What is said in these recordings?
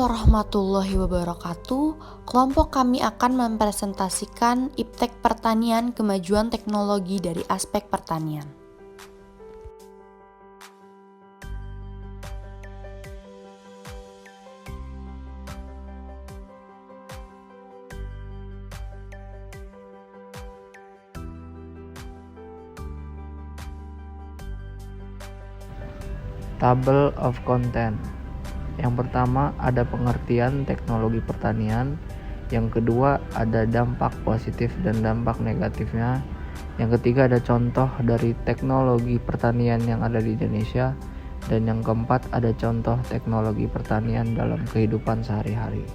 warahmatullahi wabarakatuh. Kelompok kami akan mempresentasikan Iptek Pertanian kemajuan teknologi dari aspek pertanian. Table of content. Yang pertama ada pengertian teknologi pertanian, yang kedua ada dampak positif dan dampak negatifnya, yang ketiga ada contoh dari teknologi pertanian yang ada di Indonesia, dan yang keempat ada contoh teknologi pertanian dalam kehidupan sehari-hari.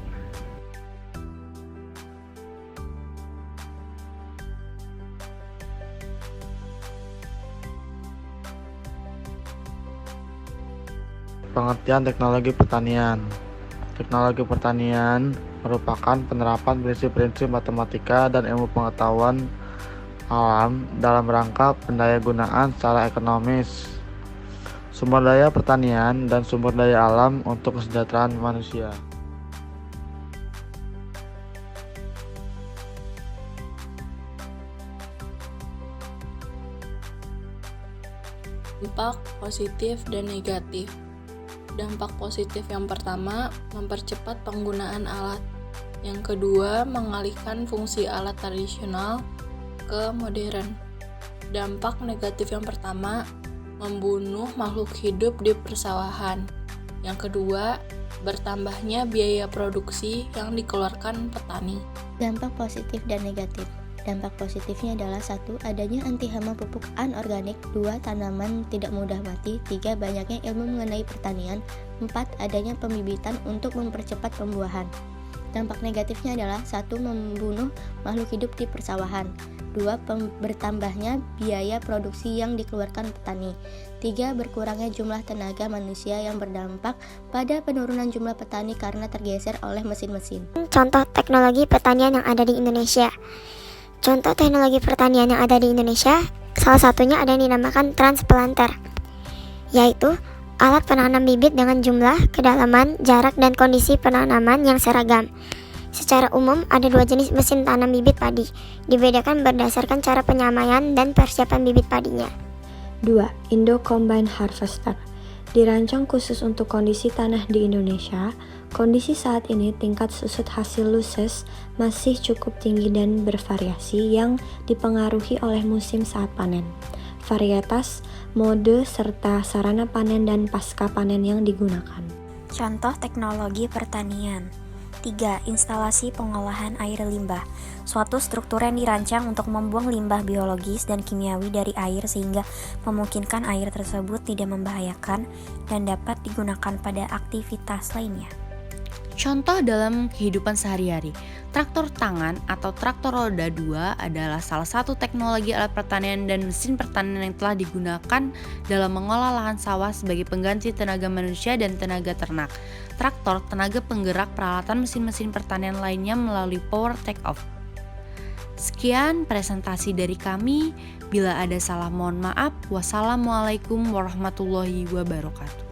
Pengertian teknologi pertanian. Teknologi pertanian merupakan penerapan prinsip-prinsip matematika dan ilmu pengetahuan alam dalam rangka pendayagunaan secara ekonomis sumber daya pertanian dan sumber daya alam untuk kesejahteraan manusia. Dampak positif dan negatif. Dampak positif yang pertama, mempercepat penggunaan alat. Yang kedua, mengalihkan fungsi alat tradisional ke modern. Dampak negatif yang pertama, membunuh makhluk hidup di persawahan. Yang kedua, bertambahnya biaya produksi yang dikeluarkan petani. Dampak positif dan negatif. Dampak positifnya adalah 1. Adanya anti hama pupuk anorganik. 2. Tanaman tidak mudah mati. 3. Banyaknya ilmu mengenai pertanian. 4. Adanya pembibitan untuk mempercepat pembuahan. Dampak negatifnya adalah 1. Membunuh makhluk hidup di persawahan. 2. Bertambahnya biaya produksi yang dikeluarkan petani. 3. Berkurangnya jumlah tenaga manusia yang berdampak pada penurunan jumlah petani karena tergeser oleh mesin-mesin. Contoh teknologi pertanian yang ada di Indonesia. Contoh teknologi pertanian yang ada di Indonesia, salah satunya ada yang dinamakan transplanter, yaitu alat penanam bibit dengan jumlah, kedalaman, jarak, dan kondisi penanaman yang seragam. Secara umum, ada 2 jenis mesin tanam bibit padi, dibedakan berdasarkan cara penyamaian dan persiapan bibit padinya. 2. Indo Combine Harvester. Dirancang khusus untuk kondisi tanah di Indonesia. Kondisi saat ini tingkat susut hasil luses masih cukup tinggi dan bervariasi yang dipengaruhi oleh musim saat panen, varietas, mode, serta sarana panen dan pasca panen yang digunakan. Contoh teknologi pertanian. 3. Instalasi pengolahan air limbah. Suatu struktur yang dirancang untuk membuang limbah biologis dan kimiawi dari air sehingga memungkinkan air tersebut tidak membahayakan dan dapat digunakan pada aktivitas lainnya. Contoh dalam kehidupan sehari-hari, traktor tangan atau traktor roda 2 adalah salah satu teknologi alat pertanian dan mesin pertanian yang telah digunakan dalam mengolah lahan sawah sebagai pengganti tenaga manusia dan tenaga ternak. Traktor, tenaga penggerak peralatan mesin-mesin pertanian lainnya melalui power take-off. Sekian presentasi dari kami. Bila ada salah mohon maaf. Wassalamualaikum warahmatullahi wabarakatuh.